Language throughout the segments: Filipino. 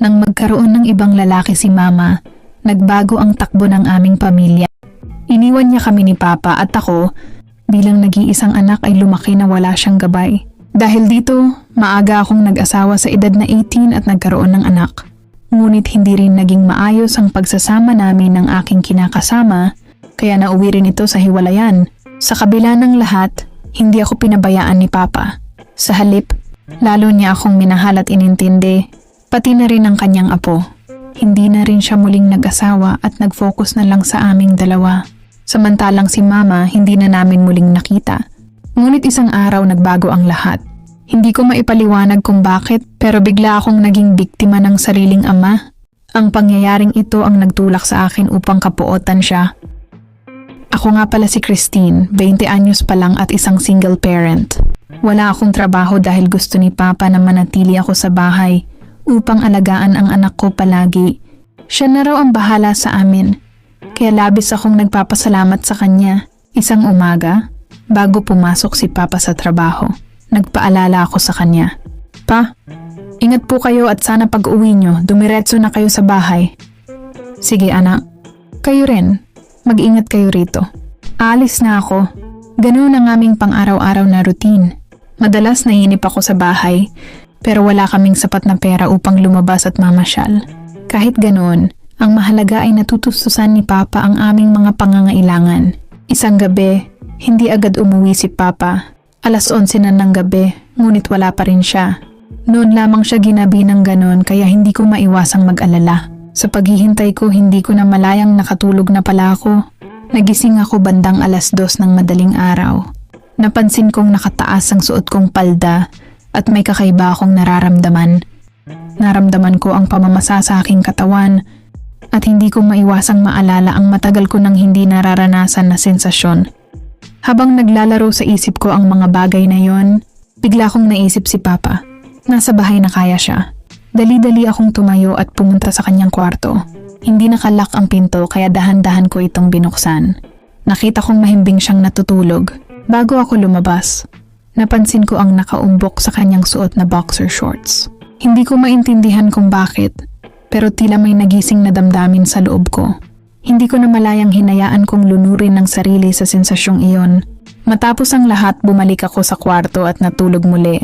Nang magkaroon ng ibang lalaki si Mama, nagbago ang takbo ng aming pamilya. Iniwan niya kami ni Papa at ako, bilang nag-iisang anak ay lumaki na wala siyang gabay. Dahil dito, maaga akong nag-asawa sa edad na 18 at nagkaroon ng anak. Ngunit hindi rin naging maayos ang pagsasama namin ng aking kinakasama, kaya nauwi rin ito sa hiwalayan. Sa kabila ng lahat, hindi ako pinabayaan ni Papa. Sa halip, lalo niya akong minahal at inintindi, pati na rin ang kanyang apo. Hindi na rin siya muling nag-asawa at nag-focus na lang sa aming dalawa. Samantalang si Mama hindi na namin muling nakita. Ngunit isang araw nagbago ang lahat. Hindi ko maipaliwanag kung bakit, pero bigla akong naging biktima ng sariling ama. Ang pangyayaring ito ang nagtulak sa akin upang kapuotan siya. Ako nga pala si Christine, 20 anyos pa lang at isang single parent. Wala akong trabaho dahil gusto ni Papa na manatili ako sa bahay upang alagaan ang anak ko palagi. Siya na raw ang bahala sa amin. Kaya labis akong nagpapasalamat sa kanya. Isang umaga, bago pumasok si Papa sa trabaho, nagpaalala ako sa kanya. Pa, ingat po kayo at sana pag-uwi nyo, dumiretso na kayo sa bahay. Sige anak, kayo rin. Mag-ingat kayo rito. Aalis na ako. Ganun ang aming pang-araw-araw na routine. Madalas naiinip ako sa bahay, pero wala kaming sapat na pera upang lumabas at mamasyal. Kahit ganoon, ang mahalaga ay natutustusan ni Papa ang aming mga pangangailangan. Isang gabi, hindi agad umuwi si Papa. 11:00 na ng gabi, ngunit wala pa rin siya. Noon lamang siya ginabi ng ganon kaya hindi ko maiwasang mag-alala. Sa paghihintay ko, hindi ko na malayang nakatulog na pala ako. Nagising ako bandang 2:00 ng madaling araw. Napansin kong nakataas ang suot kong palda at may kakaiba akong nararamdaman. Naramdaman ko ang pamamasa sa aking katawan at hindi ko maiwasang maalala ang matagal ko nang hindi nararanasan na sensasyon. Habang naglalaro sa isip ko ang mga bagay na yon, bigla kong naisip si Papa. Nasa bahay na kaya siya. Dali-dali akong tumayo at pumunta sa kanyang kwarto. Hindi nakalock ang pinto kaya dahan-dahan ko itong binuksan. Nakita kong mahimbing siyang natutulog. Bago ako lumabas, napansin ko ang nakaumbok sa kanyang suot na boxer shorts. Hindi ko maintindihan kung bakit, pero tila may nagising na damdamin sa loob ko. Hindi ko na malayang hinayaan kong lunurin ng sarili sa sensasyong iyon. Matapos ang lahat, bumalik ako sa kwarto at natulog muli.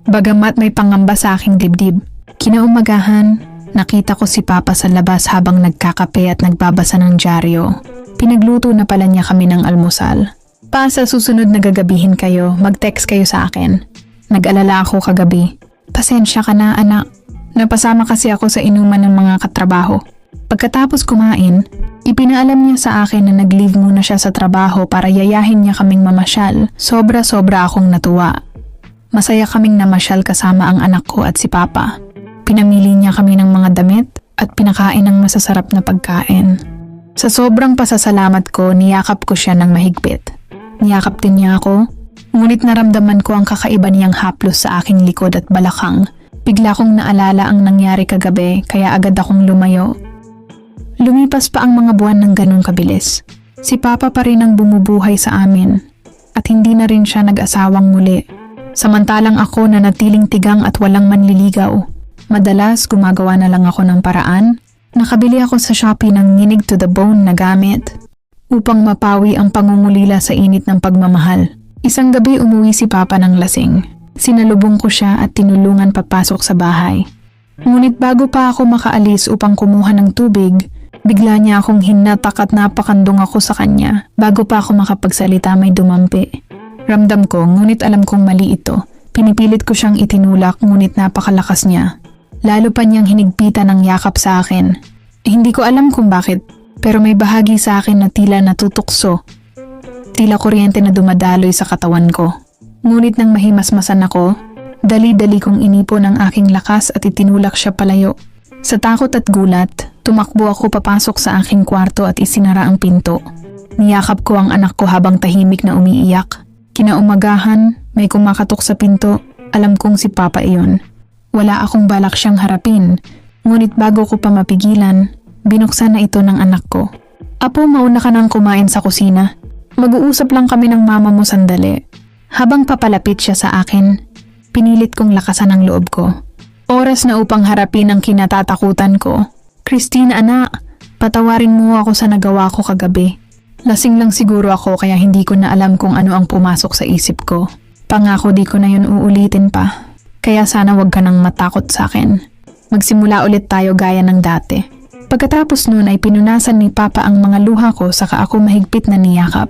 Bagamat may pangamba sa aking dibdib, kinaumagahan, nakita ko si Papa sa labas habang nagkakape at nagbabasa ng dyaryo. Pinagluto na pala niya kami ng almusal. Pa, sa susunod na gagabihin kayo, mag-text kayo sa akin. Nag-alala ako kagabi. Pasensya ka na, anak. Napasama kasi ako sa inuman ng mga katrabaho. Pagkatapos kumain, ipinaalam niya sa akin na nag-leave muna siya sa trabaho para yayahin niya kaming mamasyal. Sobra-sobra akong natuwa. Masaya kaming namasyal kasama ang anak ko at si Papa. Pinamili niya kami ng mga damit at pinakain ng masasarap na pagkain. Sa sobrang pasasalamat ko, niyakap ko siya ng mahigpit. Niyakap din niya ako, ngunit naramdaman ko ang kakaiba niyang haplos sa aking likod at balakang. Bigla kong naalala ang nangyari kagabi kaya agad akong lumayo. Lumipas pa ang mga buwan ng ganong kabilis. Si Papa pa rin ang bumubuhay sa amin at hindi na rin siya nag-asawang muli. Samantalang ako nanatiling tigang at walang manliligaw. Madalas gumagawa na lang ako ng paraan. Nakabili ako sa Shopee ng nginig to the bone na gamit upang mapawi ang pangungulila sa init ng pagmamahal. Isang gabi umuwi si Papa ng lasing. Sinalubong ko siya at tinulungan papasok sa bahay. Ngunit bago pa ako makaalis upang kumuha ng tubig, bigla niya akong hinatak at napakandong ako sa kanya. Bago pa ako makapagsalita may dumampi. Ramdam ko, ngunit alam kong mali ito. Pinipilit ko siyang itinulak ngunit napakalakas niya. Lalo pa niyang hinigpitan ng yakap sa akin. Hindi ko alam kung bakit, pero may bahagi sa akin na tila natutukso. Tila kuryente na dumadaloy sa katawan ko. Ngunit nang mahimasmasan ako, dali-dali kong inipon ang aking lakas at itinulak siya palayo. Sa takot at gulat, tumakbo ako papasok sa aking kwarto at isinara ang pinto. Niyakap ko ang anak ko habang tahimik na umiiyak. Kinaumagahan, may kumakatok sa pinto. Alam kong si Papa iyon. Wala akong balak siyang harapin, ngunit bago ko pa mapigilan, binuksan na ito ng anak ko. Apo, mauna ka nang kumain sa kusina. Mag-uusap lang kami ng mama mo sandali. Habang papalapit siya sa akin, pinilit kong lakasan ang loob ko. Oras na upang harapin ang kinatatakutan ko. Christine, anak, patawarin mo ako sa nagawa ko kagabi. Lasing lang siguro ako kaya hindi ko na alam kung ano ang pumasok sa isip ko. Pangako di ko na yun uulitin pa. Kaya sana wag ka nang matakot sa akin. Magsimula ulit tayo gaya ng dati. Pagkatapos noon ay pinunasan ni Papa ang mga luha ko saka ako mahigpit na niyakap.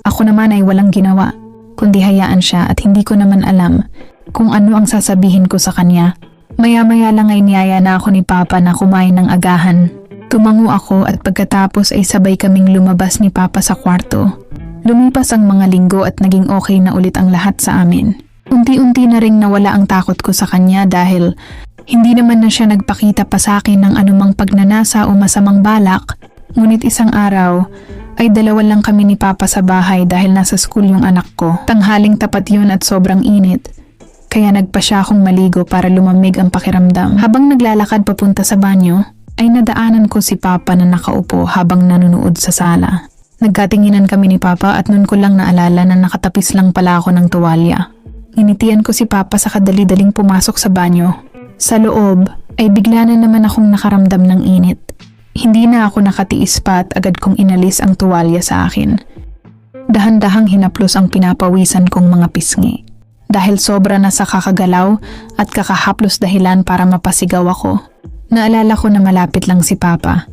Ako naman ay walang ginawa, kundi hayaan siya at hindi ko naman alam kung ano ang sasabihin ko sa kanya. Maya-maya lang ay niyaya na ako ni Papa na kumain ng agahan. Tumango ako at pagkatapos ay sabay kaming lumabas ni Papa sa kwarto. Lumipas ang mga linggo at naging okay na ulit ang lahat sa amin. Unti-unti na ring nawala ang takot ko sa kanya dahil hindi naman na siya nagpakita pa sa akin ng anumang pagnanasa o masamang balak. Ngunit isang araw ay dalawa lang kami ni Papa sa bahay dahil nasa school yung anak ko. Tanghaling tapat yun at sobrang init. Kaya nagpa siya akong maligo para lumamig ang pakiramdam. Habang naglalakad papunta sa banyo, ay nadaanan ko si Papa na nakaupo habang nanonood sa sala. Nagkatinginan kami ni Papa at nun ko lang naalala na nakatapis lang pala ako ng tuwalya. Initian ko si Papa sa kadali-daling pumasok sa banyo. Sa loob ay bigla na naman akong nakaramdam ng init. Hindi na ako nakatiis pa at agad kong inalis ang tuwalya sa akin. Dahan-dahang hinaplos ang pinapawisan kong mga pisngi. Dahil sobra na sa kakagalaw at kakahaplos dahilan para mapasigaw ako. Naalala ko na malapit lang si Papa.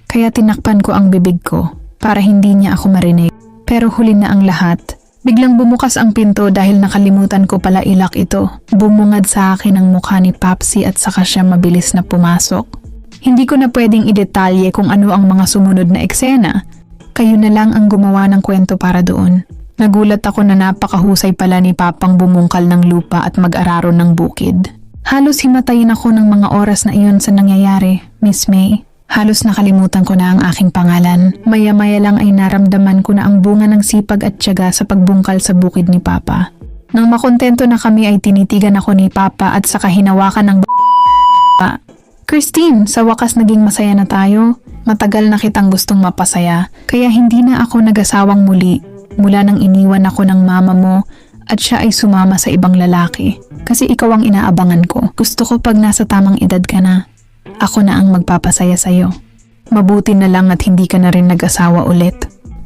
Kaya tinakpan ko ang bibig ko para hindi niya ako marinig. Pero huli na ang lahat. Biglang bumukas ang pinto dahil nakalimutan ko pala ilak ito. Bumungad sa akin ang mukha ni Papsi at saka siya mabilis na pumasok. Hindi ko na pwedeng idetalye kung ano ang mga sumunod na eksena. Kayo na lang ang gumawa ng kwento para doon. Nagulat ako na napakahusay pala ni Papang bumungkal ng lupa at mag-araro ng bukid. Halos himatayin ako ng mga oras na iyon sa nangyayari, Miss May. Halos nakalimutan ko na ang aking pangalan. Maya-maya lang ay naramdaman ko na ang bunga ng sipag at tiyaga sa pagbungkal sa bukid ni Papa. Nang makontento na kami ay tinitigan ako ni Papa at saka hinawakan ng Christine, sa wakas naging masaya na tayo. Matagal na kitang gustong mapasaya, kaya hindi na ako nag-asawang muli mula nang iniwan ako ng mama mo at siya ay sumama sa ibang lalaki. Kasi ikaw ang inaabangan ko. Gusto ko pag nasa tamang edad ka na, ako na ang magpapasaya sa'yo. Mabuti na lang at hindi ka na rin nag-asawa ulit.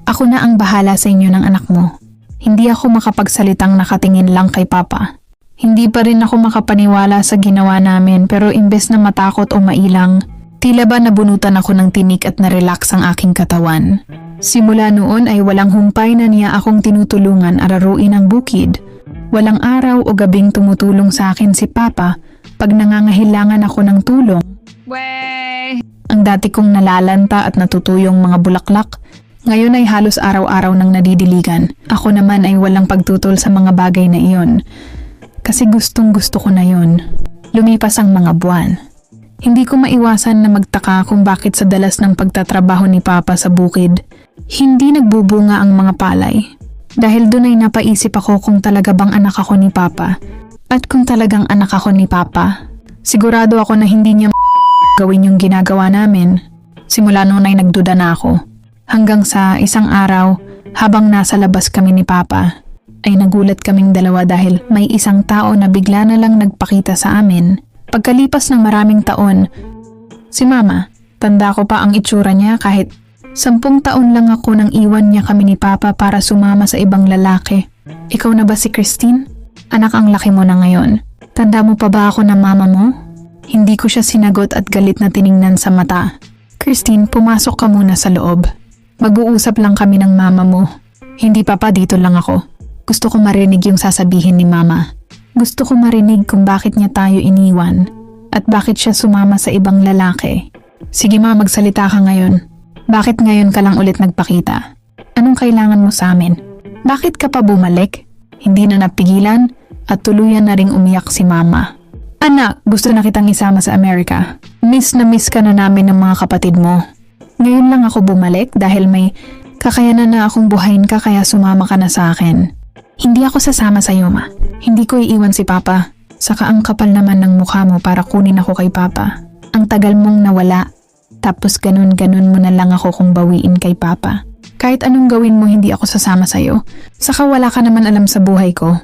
Ako na ang bahala sa inyo ng anak mo. Hindi ako makapagsalitang nakatingin lang kay Papa. Hindi pa rin ako makapaniwala sa ginawa namin pero imbes na matakot o mailang, tila ba nabunutan ako ng tinik at na-relax ang aking katawan. Simula noon ay walang humpay na niya akong tinutulungan araruin ang bukid. Walang araw o gabing tumutulong sa akin si Papa pag nangangailangan ako ng tulong. Ang dati kong nalalanta at natutuyong mga bulaklak, ngayon ay halos araw-araw nang nadidiligan. Ako naman ay walang pagtutol sa mga bagay na iyon. Kasi gustong-gusto ko na yun. Lumipas ang mga buwan. Hindi ko maiwasan na magtaka kung bakit sa dalas ng pagtatrabaho ni Papa sa bukid, hindi nagbubunga ang mga palay. Dahil doon ay napaisip ako kung talaga bang anak ako ni Papa. At kung talagang anak ako ni Papa, sigurado ako na hindi niya gawin yung ginagawa namin. Simula noon ay nagduda na ako. Hanggang sa isang araw, habang nasa labas kami ni Papa, ay nagulat kaming dalawa dahil may isang tao na bigla na lang nagpakita sa amin. Pagkalipas ng maraming taon, si Mama, tanda ko pa ang itsura niya kahit 10 taon lang ako nang iwan niya kami ni Papa para sumama sa ibang lalaki. Ikaw na ba si Christine? Anak, ang laki mo na ngayon. Tanda mo pa ba ako na mama mo? Hindi ko siya sinagot at galit na tiningnan sa mata. Christine, pumasok ka muna sa loob. Mag-uusap lang kami ng mama mo. Hindi, Papa, dito lang ako. Gusto ko marinig yung sasabihin ni Mama. Gusto ko marinig kung bakit niya tayo iniwan at bakit siya sumama sa ibang lalaki. Sige Ma, magsalita ka ngayon. Bakit ngayon ka lang ulit nagpakita? Anong kailangan mo sa amin? Bakit ka pa bumalik? Hindi na napigilan at tuluyan na ring umiyak si Mama. Anak, gusto na kitang isama sa Amerika. Miss na miss ka na namin ng mga kapatid mo. Ngayon lang ako bumalik dahil may kakayanan na akong buhayin ka kaya sumama ka na sa akin. Hindi ako sasama sa iyo, Ma. Hindi ko iiwan si Papa. Saka ang kapal naman ng mukha mo para kunin ako kay Papa. Ang tagal mong nawala. Tapos ganun-ganun mo na lang ako kung bawiin kay Papa. Kahit anong gawin mo, hindi ako sasama sa iyo. Saka wala ka naman alam sa buhay ko.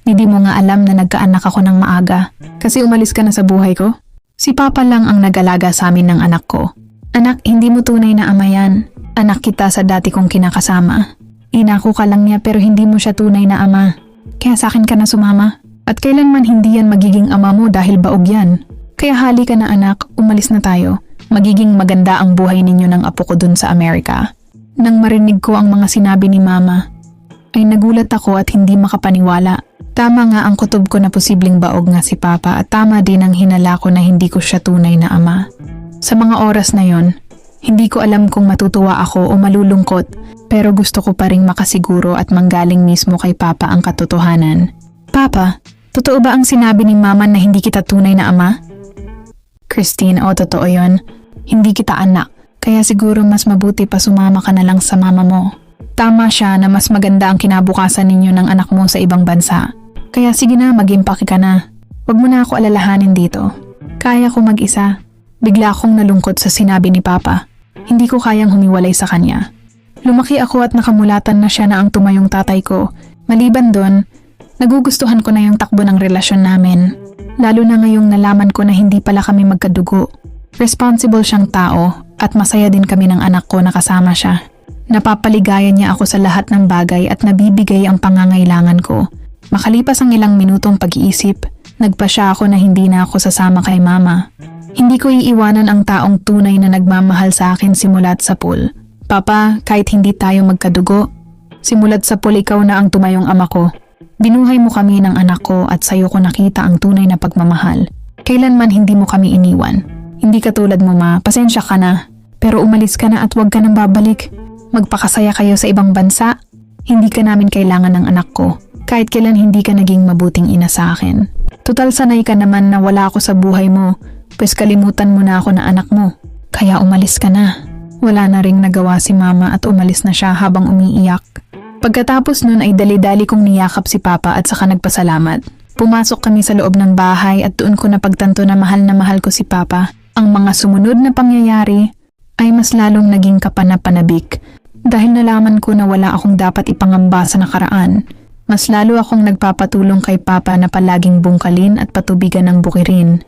Hindi mo nga alam na nagkaanak ako ng maaga kasi umalis ka na sa buhay ko? Si Papa lang ang nag-alaga sa amin ng anak ko. Anak, hindi mo tunay na ama yan. Anak kita sa dati kong kinakasama. Inako ka lang niya pero hindi mo siya tunay na ama. Kaya sa akin ka na sumama. At kailanman hindi yan magiging ama mo dahil baog yan. Kaya hali ka na anak, umalis na tayo. Magiging maganda ang buhay ninyo ng apo ko dun sa Amerika. Nang marinig ko ang mga sinabi ni Mama, ay nagulat ako at hindi makapaniwala. Tama nga ang kutob ko na posibleng baog nga si Papa at tama din ang hinala ko na hindi ko siya tunay na ama. Sa mga oras na yon, hindi ko alam kung matutuwa ako o malulungkot pero gusto ko pa ring makasiguro at manggaling mismo kay Papa ang katotohanan. Papa, totoo ba ang sinabi ni Mama na hindi kita tunay na ama? Christine, totoo yon. Hindi kita anak, kaya siguro mas mabuti pa sumama ka na lang sa mama mo. Tama siya na mas maganda ang kinabukasan ninyo ng anak mo sa ibang bansa. Kaya sige na, mag-impake ka na. Huwag mo na ako alalahanin dito. Kaya ko mag-isa. Bigla akong nalungkot sa sinabi ni Papa. Hindi ko kayang humiwalay sa kanya. Lumaki ako at nakamulatan na siya na ang tumayong tatay ko. Maliban doon, nagugustuhan ko na yung takbo ng relasyon namin. Lalo na ngayong nalaman ko na hindi pala kami magkadugo. Responsible siyang tao at masaya din kami ng anak ko na kasama siya. Napapaligayan niya ako sa lahat ng bagay at nabibigay ang pangangailangan ko. Makalipas ang ilang minutong pag-iisip, nagpasya ako na hindi na ako sasama kay Mama. Hindi ko iiwanan ang taong tunay na nagmamahal sa akin simulat sa pool. Papa, kahit hindi tayo magkadugo, simulat sa pool ikaw na ang tumayong ama ko. Binuhay mo kami ng anak ko at sayo ko nakita ang tunay na pagmamahal. Kailanman hindi mo kami iniwan. Hindi katulad mo ma, pasensya ka na. Pero umalis ka na at huwag ka nang babalik. Magpakasaya kayo sa ibang bansa. Hindi ka namin kailangan ng anak ko. Kahit kailan hindi ka naging mabuting ina sa akin. Tutal sanay ka naman na wala ako sa buhay mo. Pues kalimutan mo na ako na anak mo. Kaya umalis ka na. Wala na ring nagawa si Mama at umalis na siya habang umiiyak. Pagkatapos nun ay dali-dali kong niyakap si Papa at saka nagpasalamat. Pumasok kami sa loob ng bahay at doon ko napagtanto na mahal ko si Papa. Ang mga sumunod na pangyayari ay mas lalong naging kapanapanabik. Dahil nalaman ko na wala akong dapat ipangamba sa nakaraan. Mas lalo akong nagpapatulong kay Papa na palaging bungkalin at patubigan ng bukirin.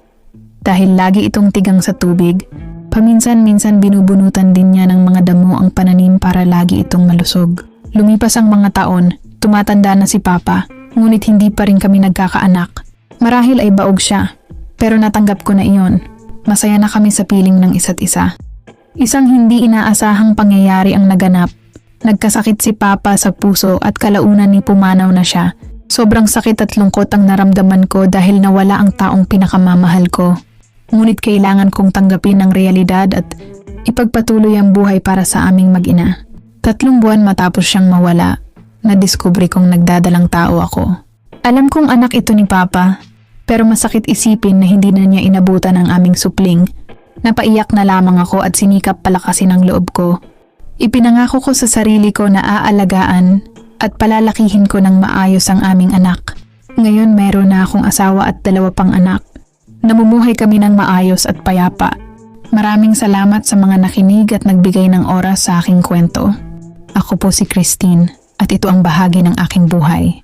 Dahil lagi itong tigang sa tubig, paminsan-minsan binubunutan din niya ng mga damo ang pananim para lagi itong malusog. Lumipas ang mga taon, tumatanda na si Papa, ngunit hindi pa rin kami nagkakaanak. Marahil ay baog siya, pero natanggap ko na iyon. Masaya na kami sa piling ng isa't isa. Isang hindi inaasahang pangyayari ang naganap. Nagkasakit si Papa sa puso at kalaunan ni pumanaw na siya. Sobrang sakit at lungkot ang naramdaman ko dahil nawala ang taong pinakamamahal ko. Ngunit kailangan kong tanggapin ang realidad at ipagpatuloy ang buhay para sa aming mag-ina. 3 buwan matapos siyang mawala, nadiskubre kong nagdadalang tao ako. Alam kong anak ito ni Papa, pero masakit isipin na hindi na niya inabutan ang aming supling. Napaiyak na lamang ako at sinikap palakasin ang loob ko. Ipinangako ko sa sarili ko na aalagaan at palalakihin ko ng maayos ang aming anak. Ngayon meron na akong asawa at 2 pang anak. Namumuhay kami ng maayos at payapa. Maraming salamat sa mga nakinig at nagbigay ng oras sa aking kwento. Ako po si Christine at ito ang bahagi ng aking buhay.